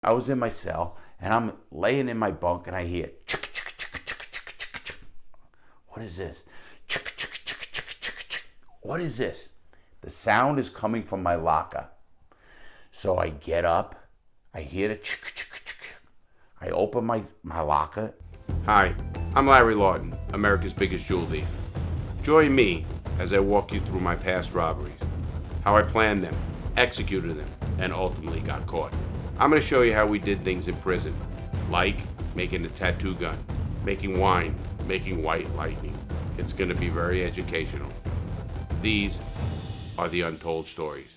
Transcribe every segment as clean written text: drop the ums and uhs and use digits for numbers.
I was in my cell, and I'm laying in my bunk, and I hear, what is this? What is this? The sound is coming from my locker. So I get up, I hear the I open my locker. Hi, I'm Larry Lawton, America's biggest jewel thief. Join me as I walk you through my past robberies, how I planned them, executed them, and ultimately got caught. I'm going to show you how we did things in prison, like making a tattoo gun, making wine, making white lightning. It's going to be very educational. These are the Untold Stories.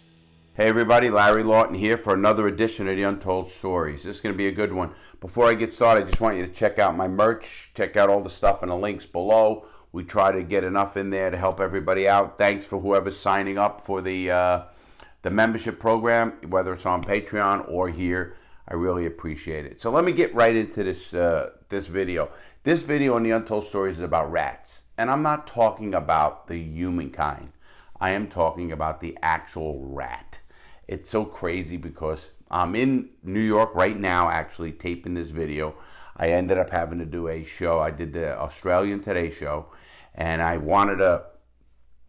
Hey everybody, Larry Lawton here for another edition of the Untold Stories. This is going to be a good one. Before I get started, I just want you to check out my merch, check out all the stuff in the links below. We try to get enough in there to help everybody out. Thanks for whoever's signing up for the membership program, whether it's on Patreon or here. I really appreciate it. So let me get right into this video. This video on the Untold Stories is about rats. And I'm not talking about the humankind. I am talking about the actual rat. It's so crazy because I'm in New York right now actually taping this video. I ended up having to do a show. I did the Australian Today show, and I wanted to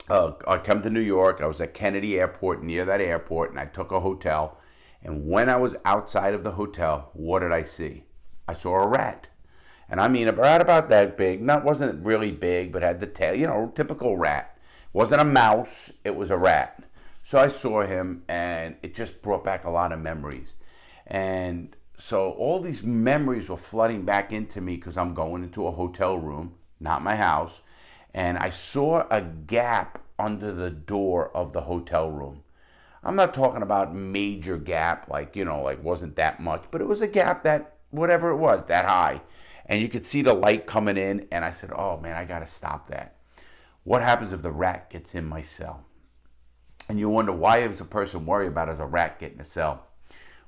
I come to New York. I was at Kennedy Airport, near that airport, and I took a hotel. And when I was outside of the hotel, what did I see? I saw a rat. And I mean, a rat about that big. Wasn't really big, but had the tail, typical rat. Wasn't a mouse, it was a rat. So I saw him, and it just brought back a lot of memories. And so all these memories were flooding back into me because I'm going into a hotel room, not my house. And I saw a gap under the door of the hotel room. I'm not talking about major gap, like wasn't that much, but it was a gap that, whatever it was, that high. And you could see the light coming in, and I said, oh man, I gotta stop that. What happens if the rat gets in my cell? And you wonder, why does a person worry about as a rat getting a cell?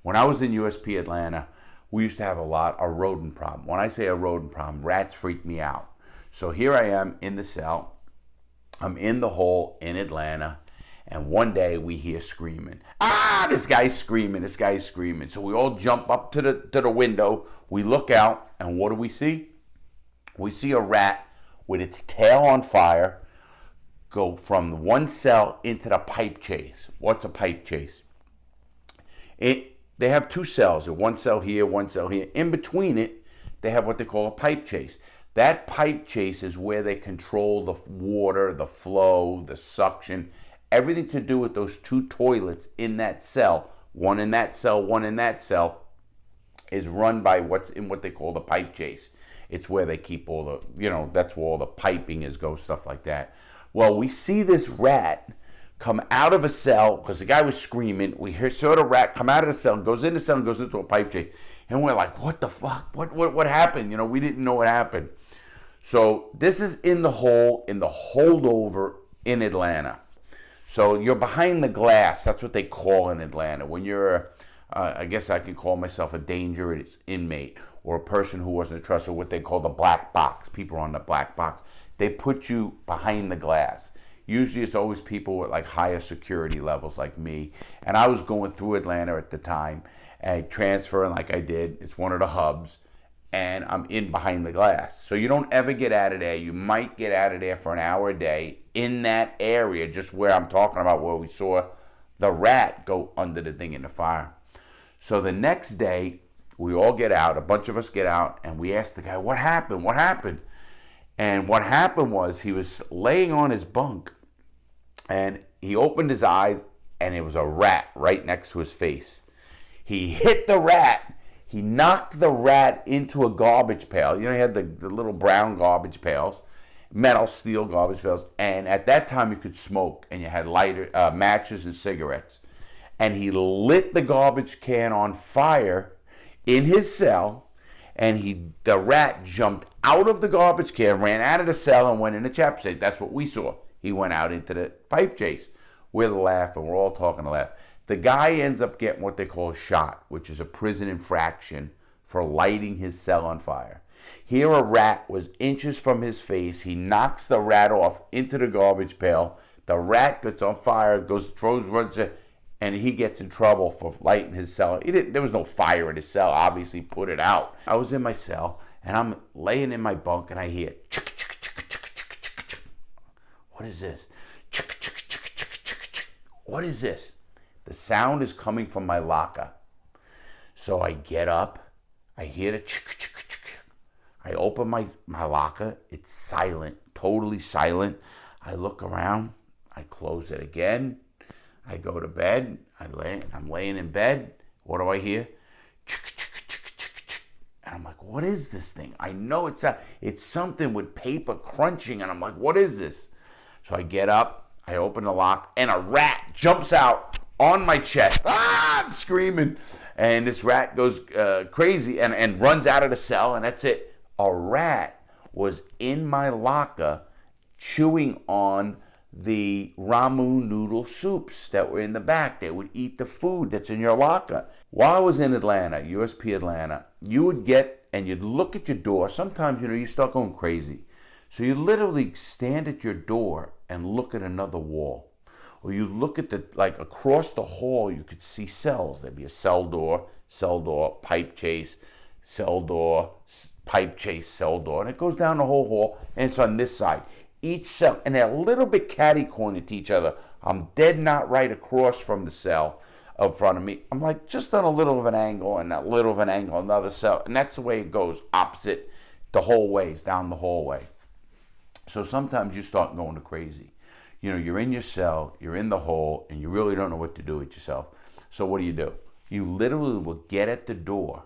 When I was in USP Atlanta, we used to have a rodent problem. When I say a rodent problem, rats freak me out. So here I am in the cell. I'm in the hole in Atlanta. And one day we hear screaming. This guy's screaming, this guy's screaming. So we all jump up to the window. We look out, and what do we see? We see a rat with its tail on fire go from one cell into the pipe chase. What's a pipe chase? They have two cells, one cell here, one cell here. In between it, they have what they call a pipe chase. That pipe chase is where they control the water, the flow, the suction, everything to do with those two toilets in that cell. One in that cell, one in that cell, is run by what's in what they call the pipe chase. It's where they keep all the, that's where all the piping goes, stuff like that. Well, we see this rat come out of a cell because the guy was screaming. We saw the rat come out of the cell, goes in the cell, and goes into a pipe chase. And we're like, what the fuck? What happened? We didn't know what happened. So this is in the hole, in the holdover in Atlanta. So you're behind the glass. That's what they call in Atlanta. When you're, I guess I can call myself a dangerous inmate or a person who wasn't trusted, what they call the black box. People are on the black box. They put you behind the glass. Usually it's always people with like higher security levels like me. And I was going through Atlanta at the time and transferring like I did. It's one of the hubs. And I'm in behind the glass. So you don't ever get out of there. You might get out of there for an hour a day in that area, just where I'm talking about, where we saw the rat go under the thing in the fire. So the next day, we all get out, a bunch of us get out, and we ask the guy, what happened? What happened? And what happened was he was laying on his bunk, and he opened his eyes, and it was a rat right next to his face. He hit the rat. He knocked the rat into a garbage pail. He had the little brown garbage pails, metal, steel garbage pails. And at that time, you could smoke, and you had lighter matches and cigarettes. And he lit the garbage can on fire in his cell, and the rat jumped out of the garbage can, ran out of the cell, and went into chapstick. That's what we saw. He went out into the pipe chase. We're laughing. We're all talking to laugh. The guy ends up getting what they call a shot, which is a prison infraction for lighting his cell on fire. Here a rat was inches from his face. He knocks the rat off into the garbage pail. The rat gets on fire, runs and he gets in trouble for lighting his cell. There was no fire in his cell. Obviously, put it out. I was in my cell, and I'm laying in my bunk, and I hear, what is this? What is this? The sound is coming from my locker. So I get up, I hear the I open my locker. It's silent, totally silent. I look around, I close it again. I go to bed. I'm laying in bed. What do I hear? And I'm like, what is this thing? I know it's something with paper crunching. And I'm like, what is this? So I get up. I open the lock. And a rat jumps out on my chest. Ah! I'm screaming. And this rat goes crazy and runs out of the cell. And that's it. A rat was in my locker chewing on the ramen noodle soups that were in the back. They would eat the food that's in your locker. While I was in Atlanta, USP Atlanta, you would get and you'd look at your door. Sometimes, you start going crazy. So you literally stand at your door and look at another wall. Or you look at across the hall, you could see cells. There'd be a cell door, pipe chase, cell door, pipe chase, cell door. And it goes down the whole hall, and it's on this side. Each cell, and they're a little bit catty-cornered to each other. I'm dead not right across from the cell up front of me. I'm like just on a little of an angle and a little of an angle, another cell. And that's the way it goes, opposite the whole ways, down the hallway. So sometimes you start going to crazy. You're in your cell, you're in the hole, and you really don't know what to do with yourself. So what do? You literally will get at the door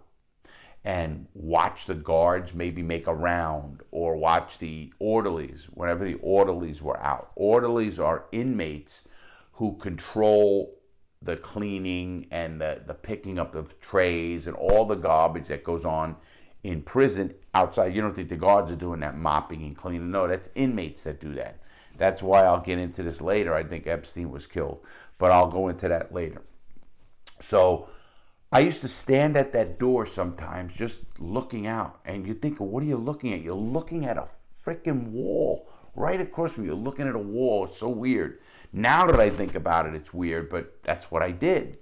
and watch the guards maybe make a round, or watch the orderlies whenever the orderlies were out. Orderlies are inmates who control the cleaning and the picking up of trays and all the garbage that goes on in prison outside. You don't think the guards are doing that mopping and cleaning. No, that's inmates that do that. That's why I'll get into this later. I think Epstein was killed, but I'll go into that later. So I used to stand at that door sometimes just looking out. And you think, what are you looking at? You're looking at a freaking wall right across from you. You're looking at a wall. It's so weird. Now that I think about it, it's weird, but that's what I did.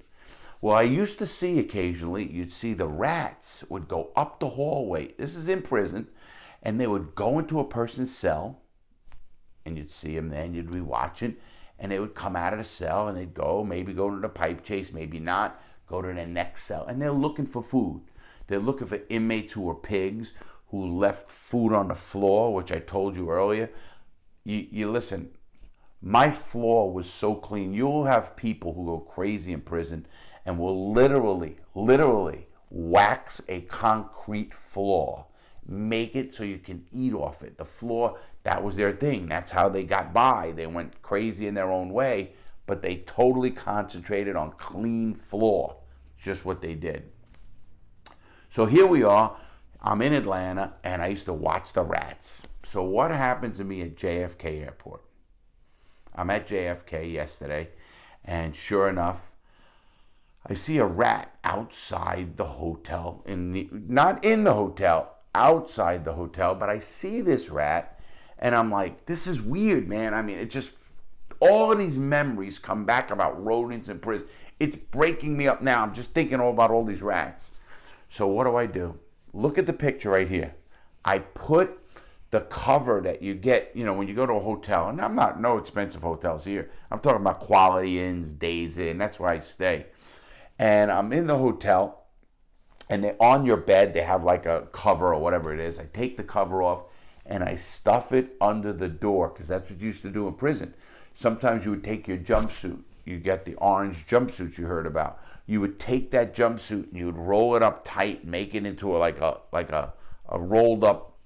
Well, I used to see occasionally, you'd see the rats would go up the hallway. This is in prison. And they would go into a person's cell. And you'd see them then. You'd be watching. And they would come out of the cell and they'd maybe go to the pipe chase, maybe not. Go to the next cell, and they're looking for food. They're looking for inmates who are pigs, who left food on the floor, which I told you earlier. You listen, my floor was so clean. You'll have people who go crazy in prison and will literally wax a concrete floor, make it so you can eat off it. The floor, that was their thing. That's how they got by. They went crazy in their own way, but they totally concentrated on clean floor. Just what they did. So here we are. I'm in Atlanta, and I used to watch the rats. So what happens to me at JFK Airport? I'm at JFK yesterday, and sure enough, I see a rat outside the hotel. Not in the hotel, outside the hotel, but I see this rat, and I'm like, this is weird, man. I mean, it just, all of these memories come back about rodents in prison. It's breaking me up now. I'm just thinking all about all these rats. So what do? Look at the picture right here. I put the cover that you get, when you go to a hotel. And I'm not, no expensive hotels here. I'm talking about Quality Inns, Days Inn. That's where I stay. And I'm in the hotel. And on your bed, they have like a cover or whatever it is. I take the cover off and I stuff it under the door, because that's what you used to do in prison. Sometimes you would take your jumpsuit. You get the orange jumpsuit you heard about. You would take that jumpsuit and you would roll it up tight, make it into a rolled up,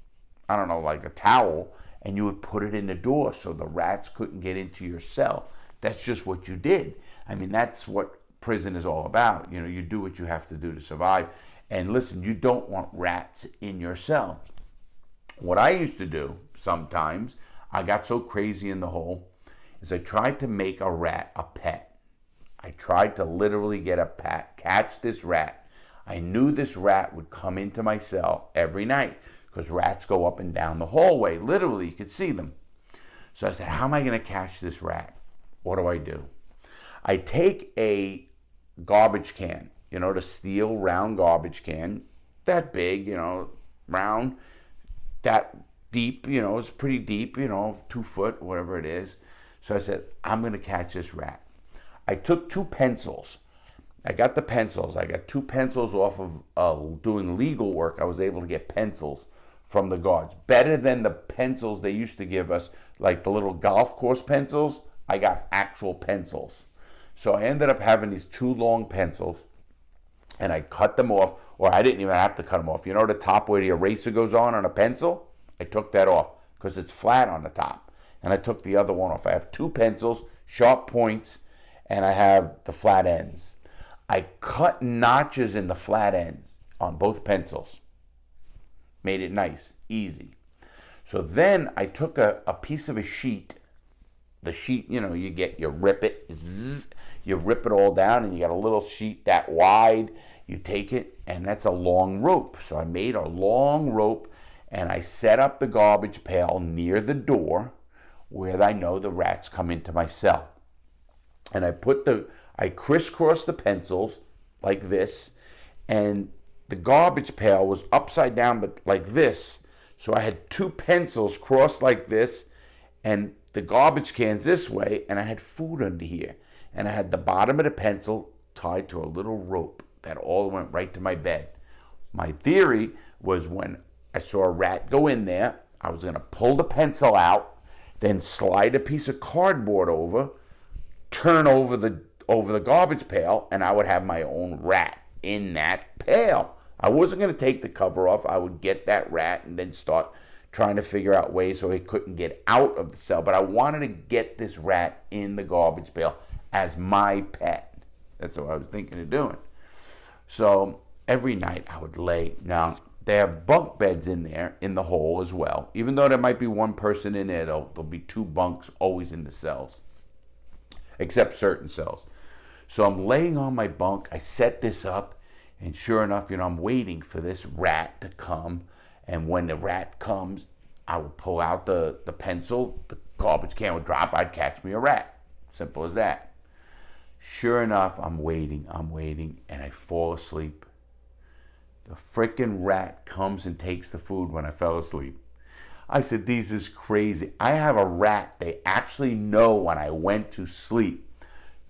I don't know, like a towel, and you would put it in the door so the rats couldn't get into your cell. That's just what you did. I mean, that's what prison is all about. You do what you have to do to survive. And listen, you don't want rats in your cell. What I used to do sometimes, I got so crazy in the hole, is I tried to make a rat a pet. I tried to literally get a pet, catch this rat. I knew this rat would come into my cell every night, because rats go up and down the hallway. Literally, you could see them. So I said, how am I going to catch this rat? What do? I take a garbage can, the steel round garbage can, that big, round, that deep, it's pretty deep, 2 foot, whatever it is. So I said, I'm going to catch this rat. I took 2 pencils. I got the pencils. I got 2 pencils off of doing legal work. I was able to get pencils from the guards. Better than the pencils they used to give us, like the little golf course pencils. I got actual pencils. So I ended up having these 2 long pencils, and I cut them off, or I didn't even have to cut them off. The top where the eraser goes on a pencil? I took that off because it's flat on the top. And I took the other one off. I have 2 pencils, sharp points, and I have the flat ends. I cut notches in the flat ends on both pencils. Made it nice, easy. So then I took a piece of a sheet. The sheet, you rip it, you rip it all down, and you got a little sheet that wide. You take it, and that's a long rope. So I made a long rope, and I set up the garbage pail near the door where I know the rats come into my cell. And I crisscrossed the pencils like this, and the garbage pail was upside down, but like this. So I had 2 pencils crossed like this, and the garbage cans this way, and I had food under here. And I had the bottom of the pencil tied to a little rope that all went right to my bed. My theory was when I saw a rat go in there, I was going to pull the pencil out, then slide a piece of cardboard over, turn over the garbage pail, and I would have my own rat in that pail. I wasn't going to take the cover off. I would get that rat and then start trying to figure out ways so he couldn't get out of the cell. But I wanted to get this rat in the garbage pail as my pet. That's what I was thinking of doing. So every night I would lay. Now, they have bunk beds in there in the hole as well. Even though there might be 1 person in there, there'll be 2 bunks always in the cells, except certain cells. So I'm laying on my bunk. I set this up, and sure enough, I'm waiting for this rat to come. And when the rat comes, I would pull out the pencil, the garbage can would drop, I'd catch me a rat. Simple as that. Sure enough, I'm waiting, and I fall asleep. The frickin' rat comes and takes the food when I fell asleep. I said, this is crazy. I have a rat. They actually know when I went to sleep.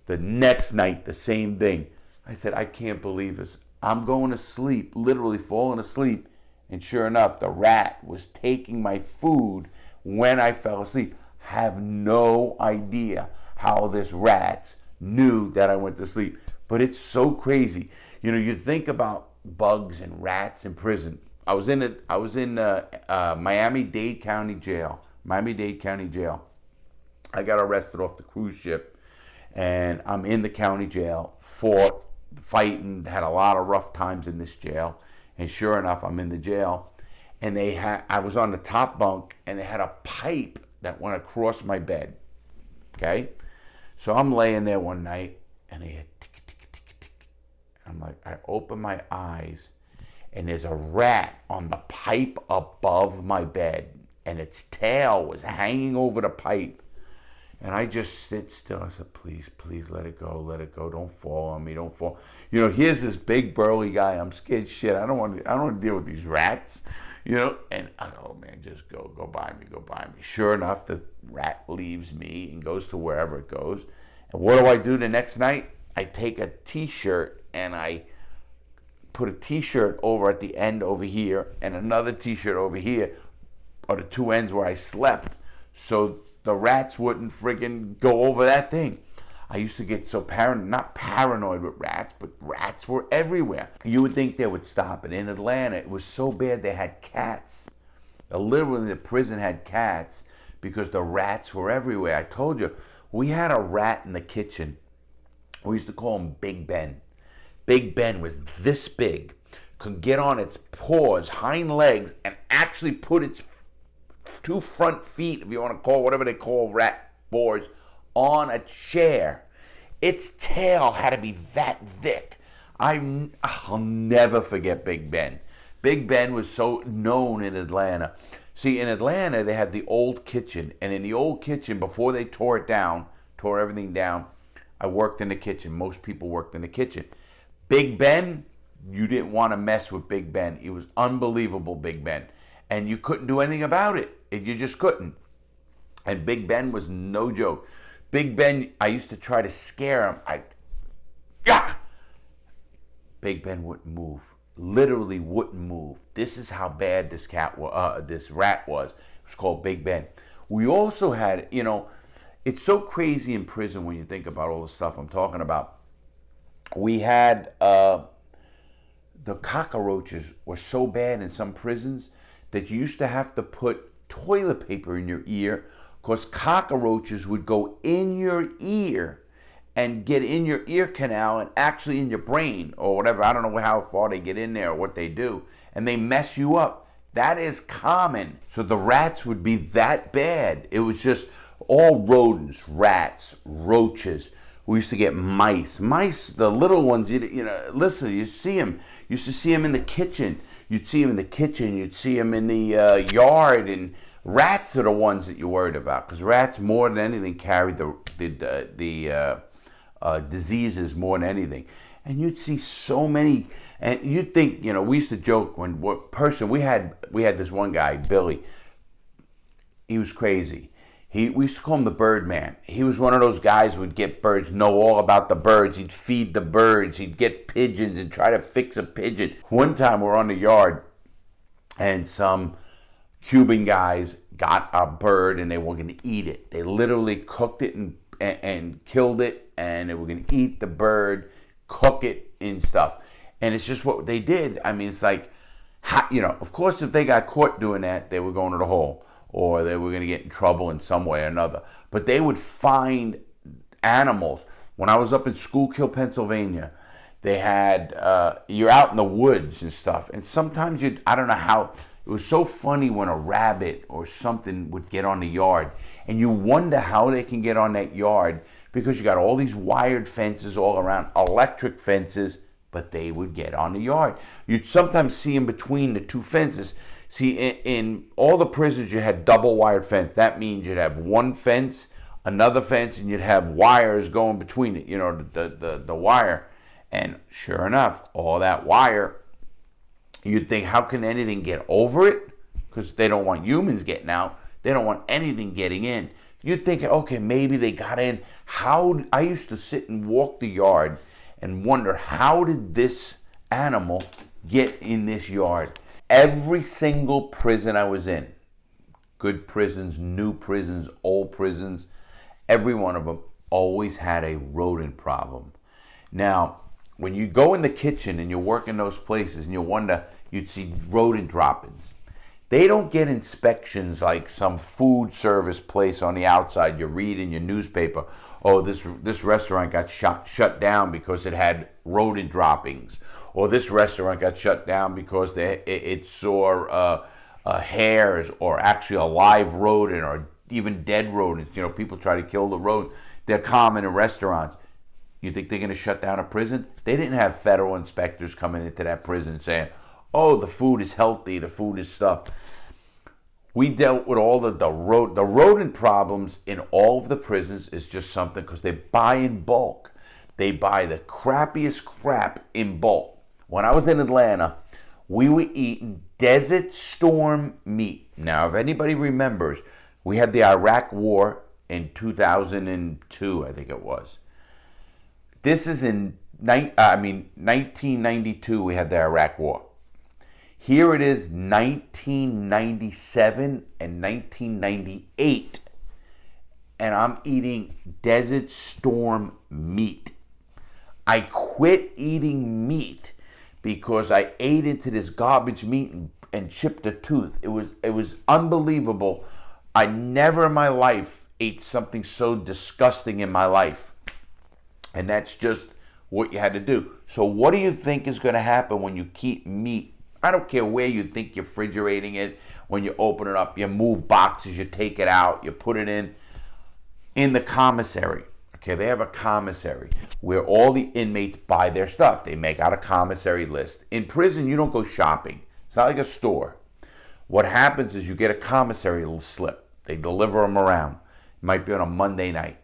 The next night, the same thing. I said, I can't believe this. I'm going to sleep, literally falling asleep. And sure enough, the rat was taking my food when I fell asleep. Have no idea how this rat knew that I went to sleep. But it's so crazy. You think about bugs and rats in prison. I was in Miami-Dade County Jail. Miami-Dade County Jail. I got arrested off the cruise ship, and I'm in the county jail. Fought, fighting, had a lot of rough times in this jail. And sure enough, I'm in the jail, and I was on the top bunk, and they had a pipe that went across my bed. Okay, so I'm laying there one night, and they had tick, tick, tick, tick. I'm like, I open my eyes, and there's a rat on the pipe above my bed, and its tail was hanging over the pipe. And I just sit still. I said, please, please let it go, don't fall on me, don't fall. Here's this big burly guy. I'm scared shit. I don't want to deal with these rats, And I go, oh man, just go by me. Sure enough, the rat leaves me and goes to wherever it goes. And what do I do the next night? I take a T-shirt and I put a T-shirt over at the end over here and another T-shirt over here, or the 2 ends where I slept, so the rats wouldn't friggin' go over that thing. I used to get so not paranoid with rats, but rats were everywhere. You would think they would stop it. In Atlanta, it was so bad they had cats. Literally, the prison had cats because the rats were everywhere. I told you, we had a rat in the kitchen. We used to call him Big Ben. Big Ben was this big, could get on its paws, hind legs, and actually put its 2 front feet, if you want to call whatever they call rat boars, on a chair. Its tail had to be that thick. I'll never forget Big Ben. Big Ben was so known in Atlanta. See, in Atlanta, they had the old kitchen. And in the old kitchen, before they tore everything down, I worked in the kitchen. Most people worked in the kitchen. Big Ben, you didn't want to mess with Big Ben. He was unbelievable, Big Ben. And you couldn't do anything about it. You just couldn't. And Big Ben was no joke. Big Ben, I used to try to scare him. Big Ben wouldn't move. Literally wouldn't move. This is how bad this rat was. It was called Big Ben. We also had, it's so crazy in prison when you think about all the stuff I'm talking about. We had the cockroaches were so bad in some prisons that you used to have to put toilet paper in your ear because cockroaches would go in your ear and get in your ear canal and actually in your brain or whatever. I don't know how far they get in there or what they do. And they mess you up. That is common. So the rats would be that bad. It was just all rodents, rats, roaches. We used to get mice. Mice, the little ones, listen, you see them. You used to see them in the kitchen. You'd see them in the kitchen. You'd see them in the yard. And rats are the ones that you're worried about because rats more than anything carry the diseases more than anything. And you'd see so many, and you'd think, we used to joke we had this one guy, Billy. He was crazy. We used to call him the bird man. He was one of those guys who would get birds, know all about the birds. He'd feed the birds. He'd get pigeons and try to fix a pigeon. One time we're on the yard and some Cuban guys got a bird and they were going to eat it. They literally cooked it and killed it, and they were going to eat the bird, cook it and stuff. And it's just what they did. I mean, it's like, of course, if they got caught doing that, they were going to the hole or they were going to get in trouble in some way or another. But they would find animals. When I was up in Schuylkill, Pennsylvania, they had, you're out in the woods and stuff. And sometimes I don't know how, it was so funny when a rabbit or something would get on the yard. And you wonder how they can get on that yard because you got all these wired fences all around, electric fences, but they would get on the yard. You'd sometimes see them between the two fences. See, in all the prisons, you had double wired fence. That means you'd have one fence, another fence, and you'd have wires going between it, the wire. And sure enough, all that wire, you'd think, how can anything get over it? Because they don't want humans getting out. They don't want anything getting in. You'd think, okay, maybe they got in. I used to sit and walk the yard and wonder, how did this animal get in this yard? Every single prison I was in, good prisons, new prisons, old prisons, every one of them always had a rodent problem. Now, when you go in the kitchen and you work in those places and you wonder, you'd see rodent droppings. They don't get inspections like some food service place on the outside. You read in your newspaper, oh, this restaurant got shut down because it had rodent droppings. Or this restaurant got shut down because it saw hairs or actually a live rodent or even dead rodents. People try to kill the rodent. They're common in restaurants. You think they're going to shut down a prison? They didn't have federal inspectors coming into that prison saying, oh, the food is healthy, the food is stuff. We dealt with all the rodent problems in all of the prisons is just something because they buy in bulk. They buy the crappiest crap in bulk. When I was in Atlanta, we were eating Desert Storm meat. Now, if anybody remembers, we had the Iraq War in 2002, I think it was. This is in 1992, we had the Iraq War. Here it is, 1997 and 1998, and I'm eating Desert Storm meat. I quit eating meat because I ate into this garbage meat and chipped a tooth. It was unbelievable. I never in my life ate something so disgusting in my life. And that's just what you had to do. So what do you think is going to happen when you keep meat? I don't care where you think you're refrigerating it. When you open it up, you move boxes, you take it out, you put it in the commissary. Okay, they have a commissary where all the inmates buy their stuff. They make out a commissary list. In prison, you don't go shopping. It's not like a store. What happens is you get a commissary slip. They deliver them around. It might be on a Monday night.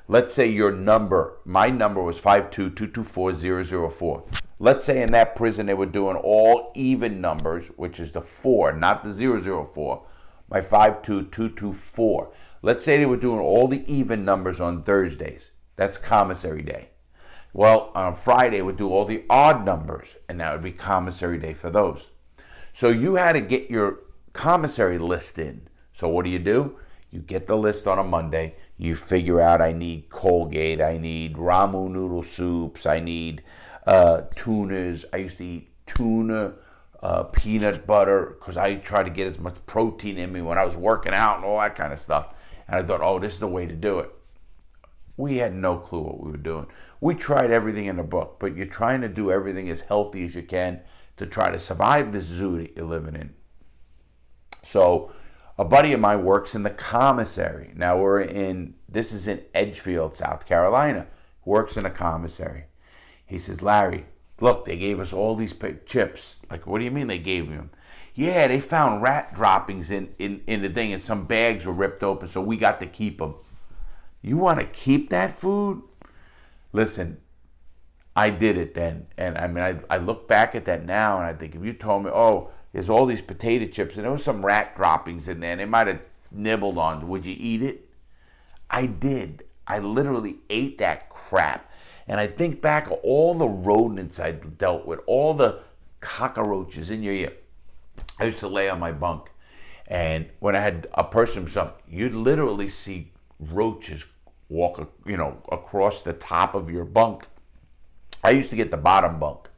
Let's say my number was 52224-004. Let's say in that prison they were doing all even numbers, which is the 4, not the 004. My 52224. Let's say they were doing all the even numbers on Thursdays. That's commissary day. Well, on Friday, we'd do all the odd numbers, and that would be commissary day for those. So you had to get your commissary list in. So what do? You get the list on a Monday. You figure out I need Colgate, I need ramu noodle soups, I need tunas. I used to eat tuna, peanut butter, because I tried to get as much protein in me when I was working out and all that kind of stuff. And I thought, oh, this is the way to do it. We had no clue what we were doing. We tried everything in the book, but you're trying to do everything as healthy as you can to try to survive this zoo that you're living in. So a buddy of mine works in the commissary. Now this is in Edgefield, South Carolina. Works in a commissary. He says, Larry, look, they gave us all these chips. Like, what do you mean they gave them? Yeah, they found rat droppings in the thing, and some bags were ripped open, so we got to keep them. You want to keep that food? Listen, I did it then. And I mean, I look back at that now, and I think if you told me, oh, there's all these potato chips, and there was some rat droppings in there, and they might have nibbled on, would you eat it? I did. I literally ate that crap. And I think back of all the rodents I dealt with, all the cockroaches in your ear. I used to lay on my bunk, and when I had a person or something, you'd literally see roaches walk, across the top of your bunk. I used to get the bottom bunk.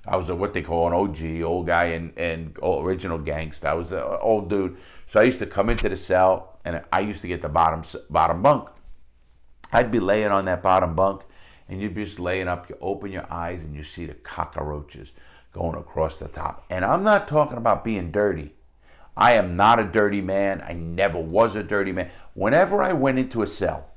I was what they call an OG, old guy and original gangster. I was an old dude. So I used to come into the cell, and I used to get the bottom bunk. I'd be laying on that bottom bunk, and you'd be just laying up. You open your eyes, and you see the cockroaches going across the top. And I'm not talking about being dirty. I am not a dirty man. I never was a dirty man. Whenever I went into a cell,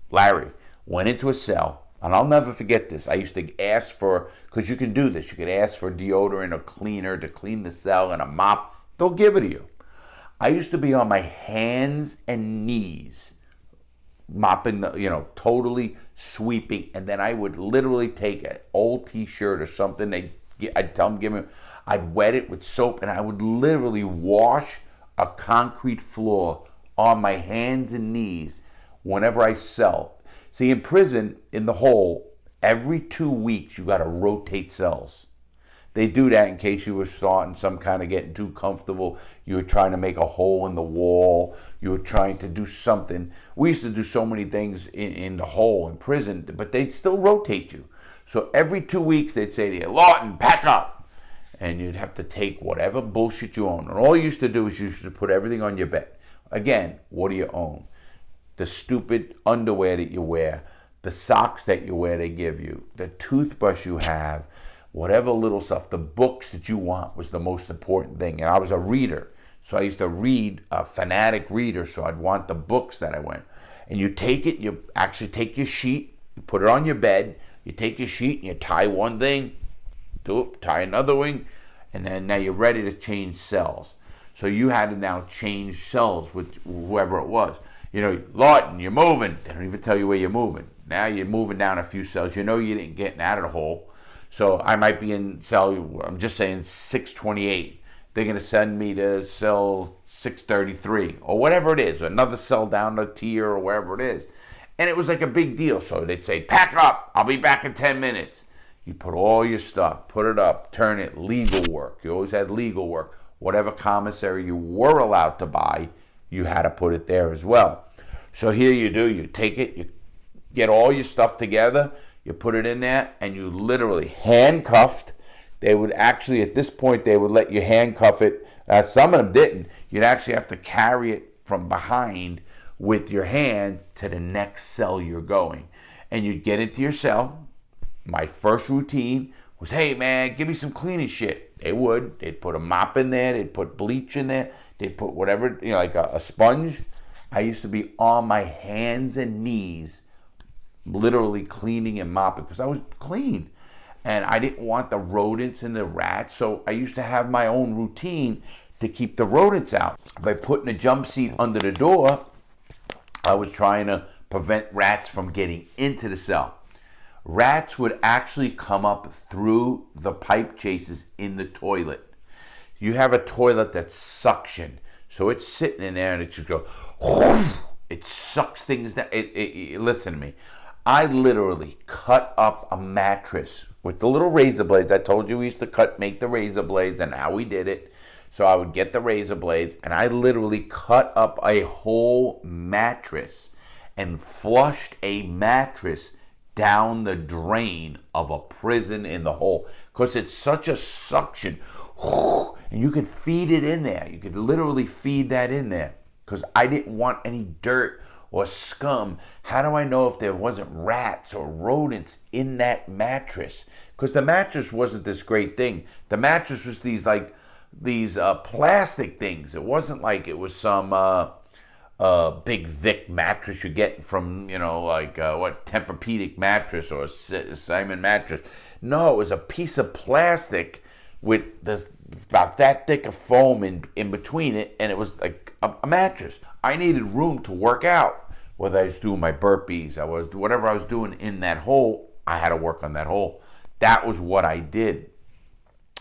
Larry went into a cell, and I'll never forget this. I used to ask for, because you can do this, you can ask for deodorant or cleaner to clean the cell and a mop. They'll give it to you. I used to be on my hands and knees, mopping, totally sweeping, and then I would literally take an old t-shirt or something. I'd tell them, give me, I'd wet it with soap, and I would literally wash a concrete floor on my hands and knees whenever I cell. See, in prison, in the hole, every 2 weeks you got to rotate cells. They do that in case you were starting some kind of getting too comfortable. You were trying to make a hole in the wall. You were trying to do something. We used to do so many things in the hole in prison, but they'd still rotate you. So every 2 weeks they'd say to you, Lawton, pack up. And you'd have to take whatever bullshit you own. And all you used to do is you used to put everything on your bed. Again, what do you own? The stupid underwear that you wear, the socks that you wear they give you, the toothbrush you have, whatever little stuff, the books that you want was the most important thing. And I was a reader, so I used to read, a fanatic reader, so I'd want the books that I went. And you take it, you actually take your sheet, you put it on your bed, you take your sheet and you tie one thing, tie another wing, and then now you're ready to change cells. So you had to now change cells with whoever it was. Lawton, you're moving. They don't even tell you where you're moving. Now you're moving down a few cells. You didn't get out of the hole. So I might be in cell, I'm just saying 628. They're going to send me to cell 633 or whatever it is, another cell down the tier or wherever it is. And it was like a big deal. So they'd say, pack up. I'll be back in 10 minutes. You put all your stuff, put it up, turn it, legal work. You always had legal work. Whatever commissary you were allowed to buy, you had to put it there as well. So here you do, you take it, you get all your stuff together, you put it in there, and you literally handcuffed. They would actually, at this point, they would let you handcuff it. Some of them didn't. You'd actually have to carry it from behind with your hand to the next cell you're going. And you'd get into your cell. My first routine was, hey man, give me some cleaning shit. They would. They'd put a mop in there. They'd put bleach in there. They'd put whatever, like a sponge. I used to be on my hands and knees, literally cleaning and mopping because I was clean. And I didn't want the rodents and the rats, so I used to have my own routine to keep the rodents out. By putting a jump seat under the door, I was trying to prevent rats from getting into the cell. Rats would actually come up through the pipe chases in the toilet. You have a toilet that's suction, so it's sitting in there and it just goes, it sucks things down. Listen to me. I literally cut up a mattress with the little razor blades. I told you we used to make the razor blades and how we did it. So I would get the razor blades and I literally cut up a whole mattress and flushed a mattress down the drain of a prison in the hole, because it's such a suction, and you could feed it in there. You could literally feed that in there, because I didn't want any dirt or scum. How do I know if there wasn't rats or rodents in that mattress? Because the mattress wasn't this great thing. The mattress was these plastic things. It wasn't like it was some big thick mattress you get from, Tempur-Pedic mattress or Simon mattress. No, it was a piece of plastic with this about that thick of foam in between it, and it was like a mattress. I needed room to work out, whether I was doing my burpees, whatever I was doing in that hole, I had to work on that hole. That was what I did.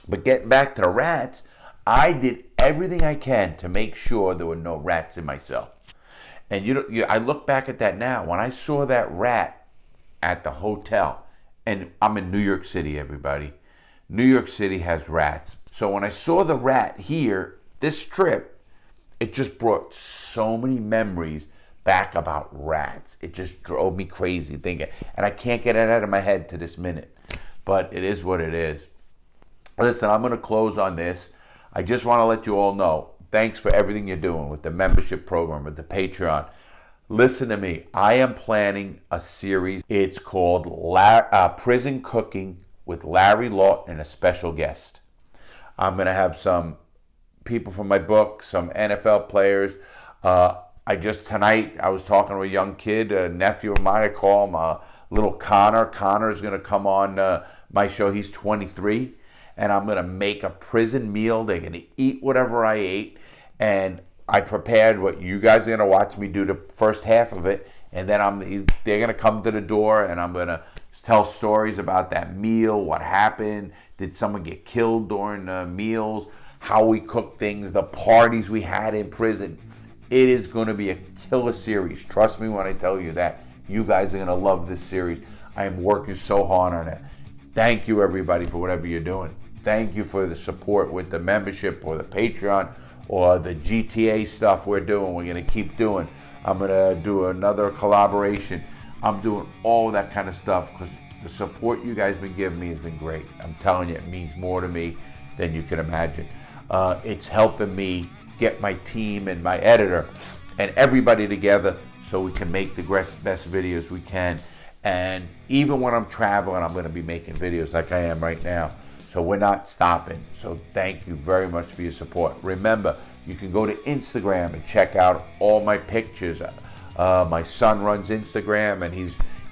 But getting back to the rats, I did everything I can to make sure there were no rats in my cell. And I look back at that now. When I saw that rat at the hotel, and I'm in New York City, everybody. New York City has rats. So when I saw the rat here, this trip, it just brought so many memories back about rats. It just drove me crazy thinking, and I can't get it out of my head to this minute. But it is what it is. Listen, I'm going to close on this. I just want to let you all know, thanks for everything you're doing with the membership program, with the Patreon. Listen to me. I am planning a series. It's called Prison Cooking with Larry Lawton and a special guest. I'm going to have some people from my book, some NFL players. Tonight, I was talking to a young kid, a nephew of mine. I call him little Connor. Connor is going to come on my show. He's 23. And I'm going to make a prison meal. They're going to eat whatever I ate. And I prepared what you guys are going to watch me do the first half of it. And then they're going to come to the door and I'm going to tell stories about that meal, what happened, did someone get killed during the meals, how we cooked things, the parties we had in prison. It is going to be a killer series. Trust me when I tell you that. You guys are going to love this series. I am working so hard on it. Thank you, everybody, for whatever you're doing. Thank you for the support with the membership or the Patreon or the GTA stuff we're doing. We're going to keep doing. I'm going to do another collaboration. I'm doing all that kind of stuff because the support you guys have been giving me has been great. I'm telling you, it means more to me than you can imagine. It's helping me get my team and my editor and everybody together so we can make the best videos we can. And even when I'm traveling, I'm going to be making videos like I am right now. So we're not stopping. So thank you very much for your support. Remember, you can go to Instagram and check out all my pictures. My son runs Instagram, and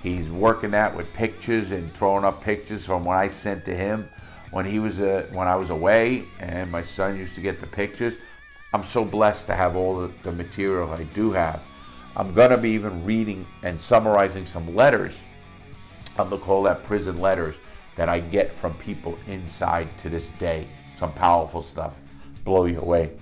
he's working that with pictures and throwing up pictures from what I sent to him when I was away, and my son used to get the pictures. I'm so blessed to have all the material I do have. I'm going to be even reading and summarizing some letters. I'm going to call that prison letters that I get from people inside to this day. Some powerful stuff. Blow you away.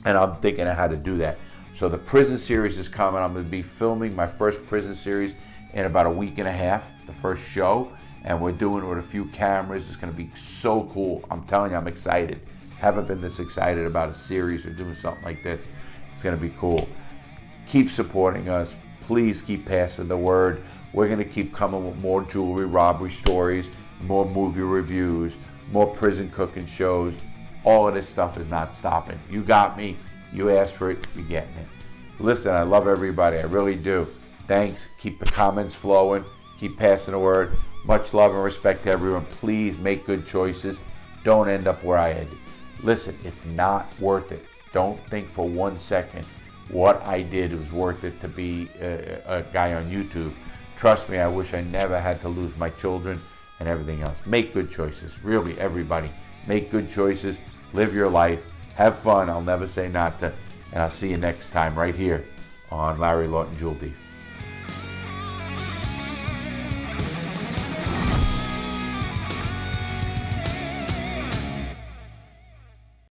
And I'm thinking of how to do that. So the prison series is coming. I'm going to be filming my first prison series in about a week and a half, the first show. And we're doing it with a few cameras. It's going to be so cool. I'm telling you, I'm excited. Haven't been this excited about a series or doing something like this. It's going to be cool. Keep supporting us. Please keep passing the word. We're going to keep coming with more jewelry robbery stories, more movie reviews, more prison cooking shows. All of this stuff is not stopping. You got me. You asked for it. You're getting it. Listen, I love everybody. I really do. Thanks. Keep the comments flowing. Keep passing the word. Much love and respect to everyone. Please make good choices. Don't end up where I ended. Listen, it's not worth it. Don't think for 1 second what I did was worth it to be a guy on YouTube. Trust me, I wish I never had to lose my children and everything else. Make good choices. Really, everybody. Make good choices. Live your life. Have fun. I'll never say not to. And I'll see you next time right here on Larry Lawton Jewel Thief.